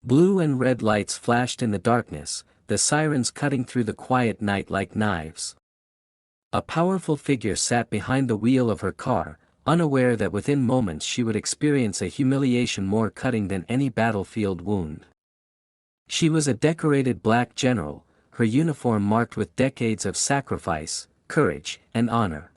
Blue and red lights flashed in the darkness, the sirens cutting through the quiet night like knives. A powerful figure sat behind the wheel of her car, unaware that within moments she would experience a humiliation more cutting than any battlefield wound. She was a decorated black general, her uniform marked with decades of sacrifice, courage, and honor.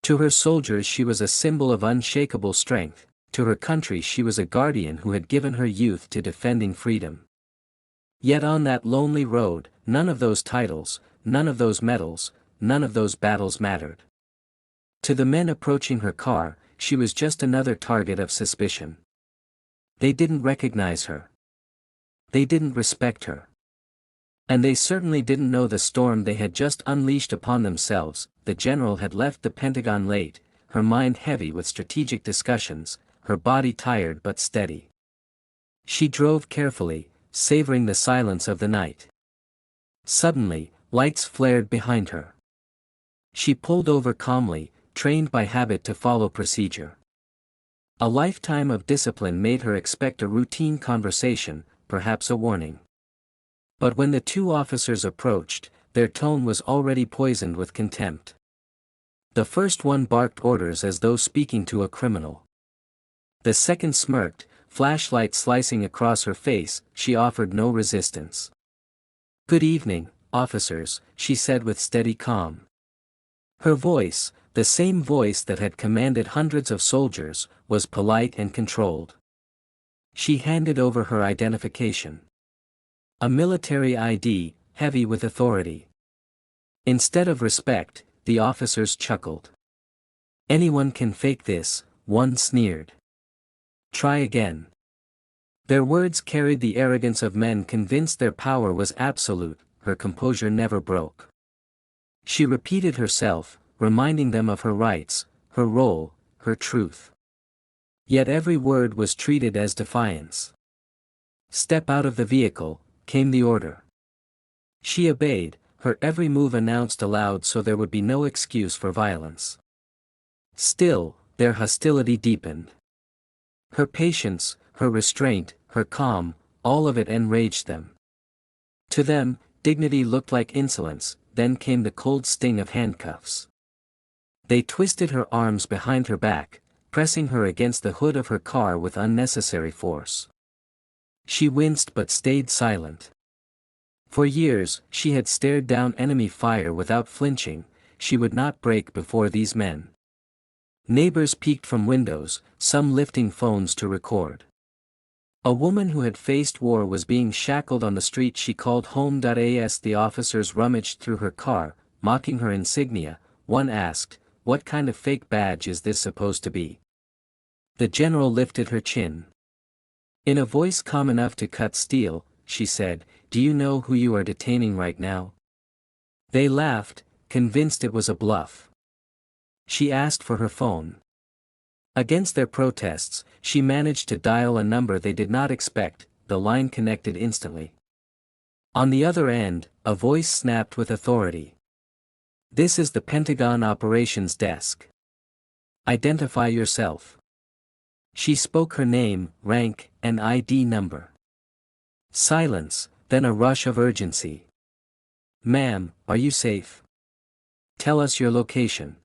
To her soldiers she was a symbol of unshakable strength, to her country she was a guardian who had given her youth to defending freedom. Yet on that lonely road, none of those titles, none of those medals, none of those battles mattered. To the men approaching her car, she was just another target of suspicion. They didn't recognize her. They didn't respect her. And they certainly didn't know the storm they had just unleashed upon themselves. The general had left the Pentagon late, her mind heavy with strategic discussions, her body tired but steady. She drove carefully, savoring the silence of the night. Suddenly, lights flared behind her. She pulled over calmly, trained by habit to follow procedure. A lifetime of discipline made her expect a routine conversation, perhaps a warning. But when the two officers approached, their tone was already poisoned with contempt. The first one barked orders as though speaking to a criminal. The second smirked, flashlight slicing across her face. She offered no resistance. "Good evening, officers," she said with steady calm. Her voice, the same voice that had commanded hundreds of soldiers, was polite and controlled. She handed over her identification. A military ID, heavy with authority. Instead of respect, the officers chuckled. "Anyone can fake this," one sneered. "Try again." Their words carried the arrogance of men convinced their power was absolute. Her composure never broke. She repeated herself, reminding them of her rights, her role, her truth. Yet every word was treated as defiance. "Step out of the vehicle," came the order. She obeyed, her every move announced aloud so there would be no excuse for violence. Still, their hostility deepened. Her patience, her restraint, her calm, all of it enraged them. To them, dignity looked like insolence. Then came the cold sting of handcuffs. They twisted her arms behind her back, pressing her against the hood of her car with unnecessary force. She winced but stayed silent. For years, she had stared down enemy fire without flinching. She would not break before these men. Neighbors peeked from windows, some lifting phones to record. A woman who had faced war was being shackled on the street she called home. As the officers rummaged through her car, mocking her insignia, one asked, "What kind of fake badge is this supposed to be?" The general lifted her chin. In a voice calm enough to cut steel, she said, "Do you know who you are detaining right now?" They laughed, convinced it was a bluff. She asked for her phone. Against their protests, she managed to dial a number they did not expect. The line connected instantly. On the other end, a voice snapped with authority. "This is the Pentagon Operations Desk. Identify yourself." She spoke her name, rank, and ID number. Silence, then a rush of urgency. "Ma'am, are you safe? Tell us your location."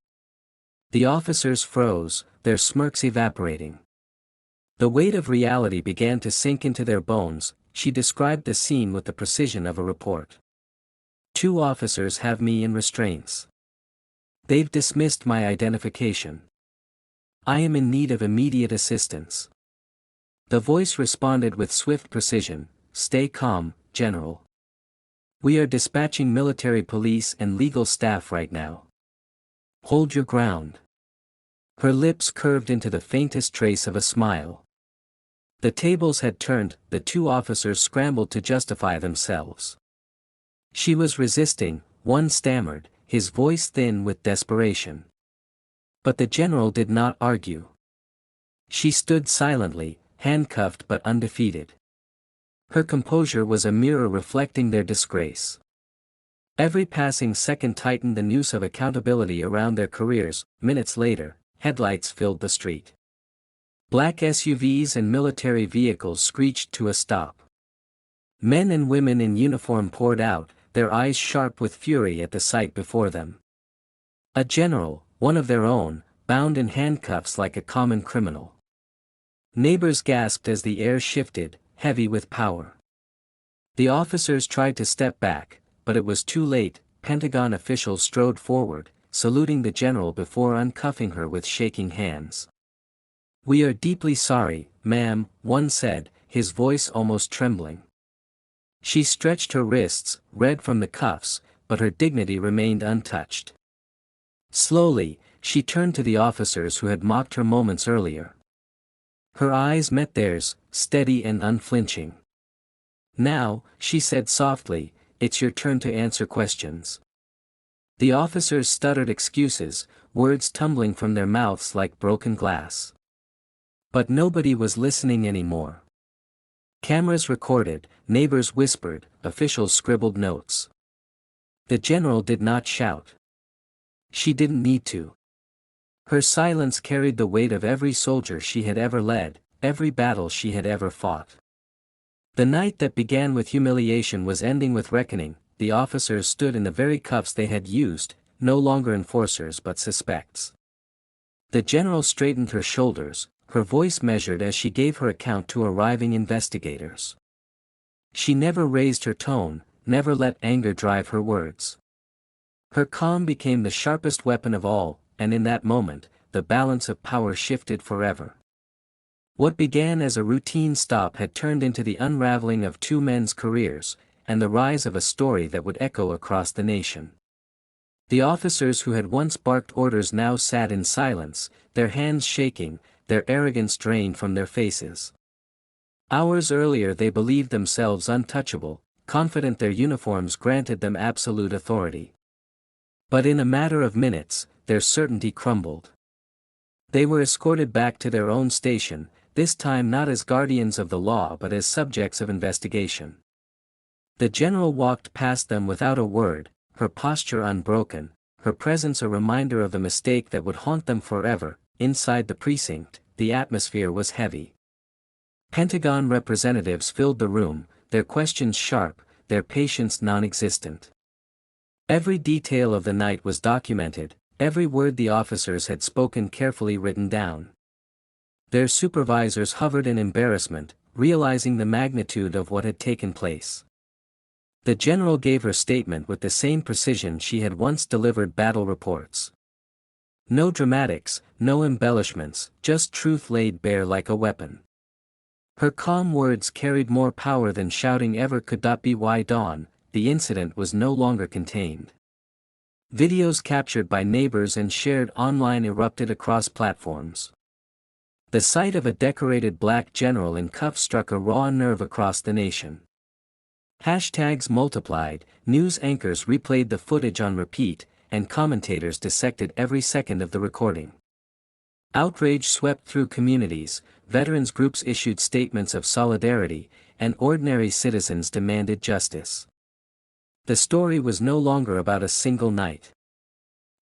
The officers froze, their smirks evaporating. The weight of reality began to sink into their bones. She described the scene with the precision of a report. "Two officers have me in restraints. They've dismissed my identification. I am in need of immediate assistance." The voice responded with swift precision, "Stay calm, General. We are dispatching military police and legal staff right now. Hold your ground." Her lips curved into the faintest trace of a smile. The tables had turned. The two officers scrambled to justify themselves. She was resisting, one stammered, his voice thin with desperation. But the general did not argue. She stood silently, handcuffed but undefeated. Her composure was a mirror reflecting their disgrace. Every passing second tightened the noose of accountability around their careers. Minutes later, headlights filled the street. Black SUVs and military vehicles screeched to a stop. Men and women in uniform poured out, their eyes sharp with fury at the sight before them. A general, one of their own, bound in handcuffs like a common criminal. Neighbors gasped as the air shifted, heavy with power. The officers tried to step back, but it was too late. Pentagon officials strode forward, saluting the general before uncuffing her with shaking hands. "We are deeply sorry, ma'am," one said, his voice almost trembling. She stretched her wrists, red from the cuffs, but her dignity remained untouched. Slowly, she turned to the officers who had mocked her moments earlier. Her eyes met theirs, steady and unflinching. "Now," she said softly, "it's your turn to answer questions." The officers stuttered excuses, words tumbling from their mouths like broken glass. But nobody was listening anymore. Cameras recorded, neighbors whispered, officials scribbled notes. The general did not shout. She didn't need to. Her silence carried the weight of every soldier she had ever led, every battle she had ever fought. The night that began with humiliation was ending with reckoning. The officers stood in the very cuffs they had used, no longer enforcers but suspects. The general straightened her shoulders, her voice measured as she gave her account to arriving investigators. She never raised her tone, never let anger drive her words. Her calm became the sharpest weapon of all, and in that moment, the balance of power shifted forever. What began as a routine stop had turned into the unraveling of two men's careers, and the rise of a story that would echo across the nation. The officers who had once barked orders now sat in silence, their hands shaking, their arrogance drained from their faces. Hours earlier they believed themselves untouchable, confident their uniforms granted them absolute authority. But in a matter of minutes, their certainty crumbled. They were escorted back to their own station, this time not as guardians of the law but as subjects of investigation. The general walked past them without a word, her posture unbroken, her presence a reminder of the mistake that would haunt them forever. Inside the precinct, the atmosphere was heavy. Pentagon representatives filled the room, their questions sharp, their patience non-existent. Every detail of the night was documented, every word the officers had spoken carefully written down. Their supervisors hovered in embarrassment, realizing the magnitude of what had taken place. The general gave her statement with the same precision she had once delivered battle reports. No dramatics, no embellishments, just truth laid bare like a weapon. Her calm words carried more power than shouting ever could. By dawn, the incident was no longer contained. Videos captured by neighbors and shared online erupted across platforms. The sight of a decorated black general in cuffs struck a raw nerve across the nation. Hashtags multiplied, news anchors replayed the footage on repeat, and commentators dissected every second of the recording. Outrage swept through communities, veterans groups issued statements of solidarity, and ordinary citizens demanded justice. The story was no longer about a single night.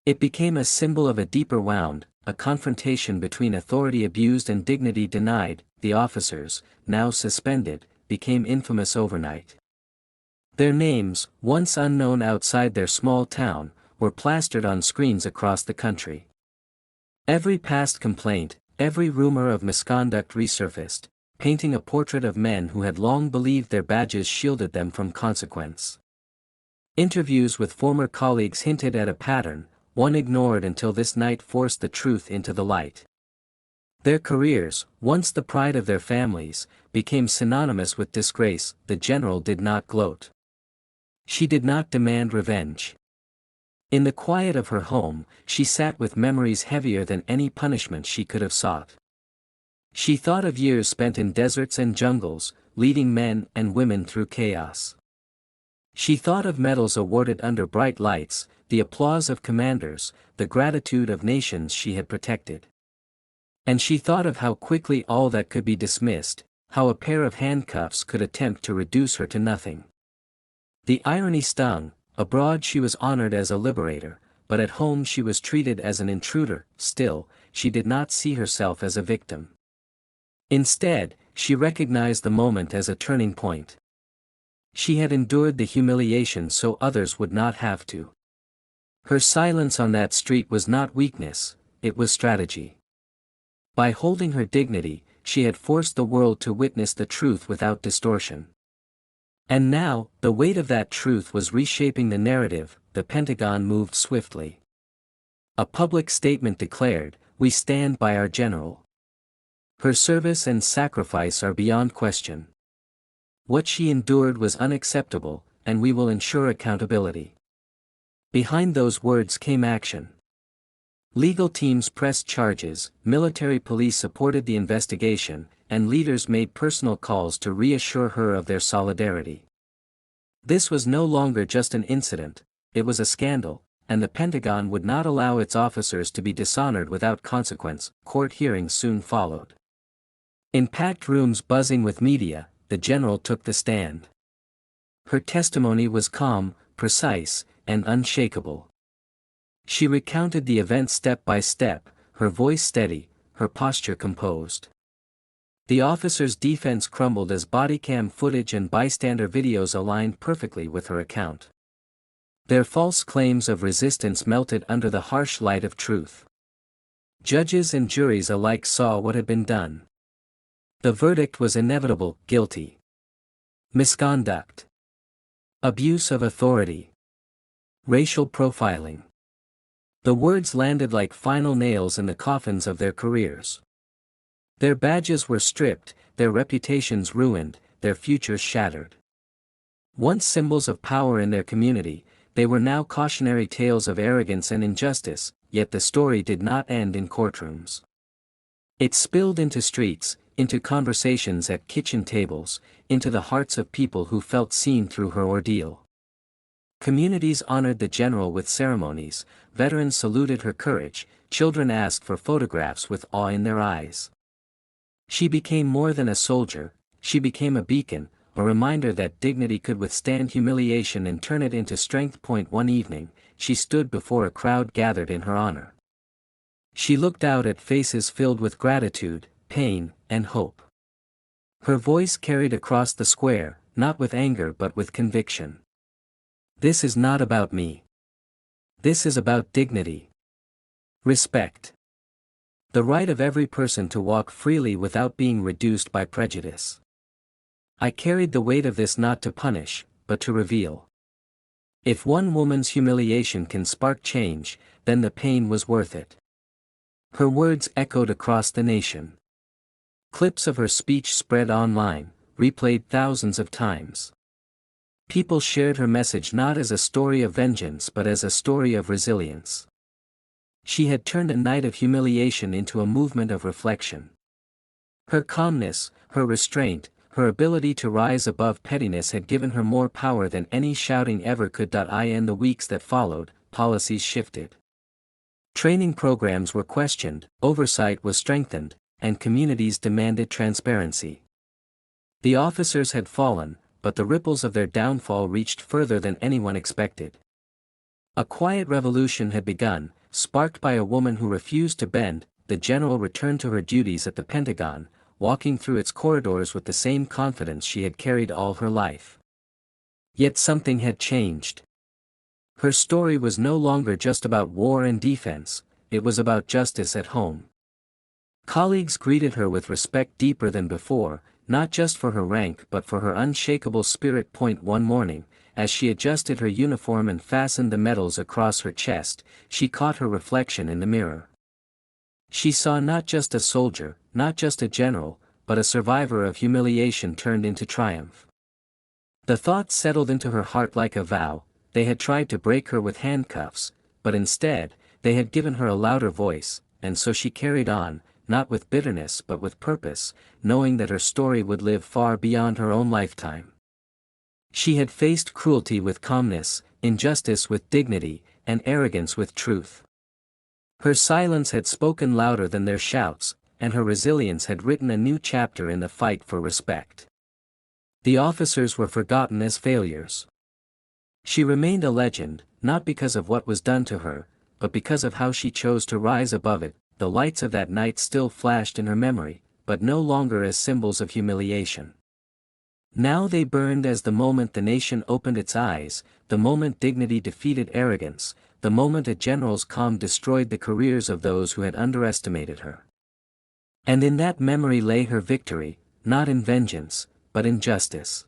It became a symbol of a deeper wound, a confrontation between authority abused and dignity denied. The officers, now suspended, became infamous overnight. Their names, once unknown outside their small town, were plastered on screens across the country. Every past complaint, every rumor of misconduct resurfaced, painting a portrait of men who had long believed their badges shielded them from consequence. Interviews with former colleagues hinted at a pattern, one ignored until this night forced the truth into the light. Their careers, once the pride of their families, became synonymous with disgrace. The general did not gloat. She did not demand revenge. In the quiet of her home, she sat with memories heavier than any punishment she could have sought. She thought of years spent in deserts and jungles, leading men and women through chaos. She thought of medals awarded under bright lights, the applause of commanders, the gratitude of nations she had protected. And she thought of how quickly all that could be dismissed, how a pair of handcuffs could attempt to reduce her to nothing. The irony stung. Abroad she was honored as a liberator, but at home she was treated as an intruder. Still, she did not see herself as a victim. Instead, she recognized the moment as a turning point. She had endured the humiliation so others would not have to. Her silence on that street was not weakness, it was strategy. By holding her dignity, she had forced the world to witness the truth without distortion. And now, the weight of that truth was reshaping the narrative. The Pentagon moved swiftly. A public statement declared, "We stand by our general. Her service and sacrifice are beyond question. What she endured was unacceptable, and we will ensure accountability." Behind those words came action. Legal teams pressed charges, military police supported the investigation, and leaders made personal calls to reassure her of their solidarity. This was no longer just an incident, it was a scandal, and the Pentagon would not allow its officers to be dishonored without consequence. Court hearings soon followed. In packed rooms buzzing with media, the general took the stand. Her testimony was calm, precise, and unshakable. She recounted the events step by step, her voice steady, her posture composed. The officer's defense crumbled as bodycam footage and bystander videos aligned perfectly with her account. Their false claims of resistance melted under the harsh light of truth. Judges and juries alike saw what had been done. The verdict was inevitable: guilty. Misconduct. Abuse of authority. Racial profiling. The words landed like final nails in the coffins of their careers. Their badges were stripped, their reputations ruined, their futures shattered. Once symbols of power in their community, they were now cautionary tales of arrogance and injustice. Yet the story did not end in courtrooms. It spilled into streets, into conversations at kitchen tables, into the hearts of people who felt seen through her ordeal. Communities honored the general with ceremonies, veterans saluted her courage, children asked for photographs with awe in their eyes. She became more than a soldier, she became a beacon, a reminder that dignity could withstand humiliation and turn it into strength. One evening, she stood before a crowd gathered in her honor. She looked out at faces filled with gratitude, pain, and hope. Her voice carried across the square, not with anger but with conviction. This is not about me. This is about dignity. Respect. The right of every person to walk freely without being reduced by prejudice. I carried the weight of this not to punish, but to reveal. If one woman's humiliation can spark change, then the pain was worth it. Her words echoed across the nation. Clips of her speech spread online, replayed thousands of times. People shared her message not as a story of vengeance but as a story of resilience. She had turned a night of humiliation into a movement of reflection. Her calmness, her restraint, her ability to rise above pettiness had given her more power than any shouting ever could. In the weeks that followed, policies shifted. Training programs were questioned, oversight was strengthened, and communities demanded transparency. The officers had fallen, but the ripples of their downfall reached further than anyone expected. A quiet revolution had begun, sparked by a woman who refused to bend. The general returned to her duties at the Pentagon, walking through its corridors with the same confidence she had carried all her life. Yet something had changed. Her story was no longer just about war and defense, it was about justice at home. Colleagues greeted her with respect deeper than before, not just for her rank but for her unshakable spirit. One morning, as she adjusted her uniform and fastened the medals across her chest, she caught her reflection in the mirror. She saw not just a soldier, not just a general, but a survivor of humiliation turned into triumph. The thought settled into her heart like a vow: they had tried to break her with handcuffs, but instead, they had given her a louder voice, and so she carried on, not with bitterness but with purpose, knowing that her story would live far beyond her own lifetime. She had faced cruelty with calmness, injustice with dignity, and arrogance with truth. Her silence had spoken louder than their shouts, and her resilience had written a new chapter in the fight for respect. The officers were forgotten as failures. She remained a legend, not because of what was done to her, but because of how she chose to rise above it. The lights of that night still flashed in her memory, but no longer as symbols of humiliation. Now they burned as the moment the nation opened its eyes, the moment dignity defeated arrogance, the moment a general's calm destroyed the careers of those who had underestimated her. And in that memory lay her victory, not in vengeance, but in justice.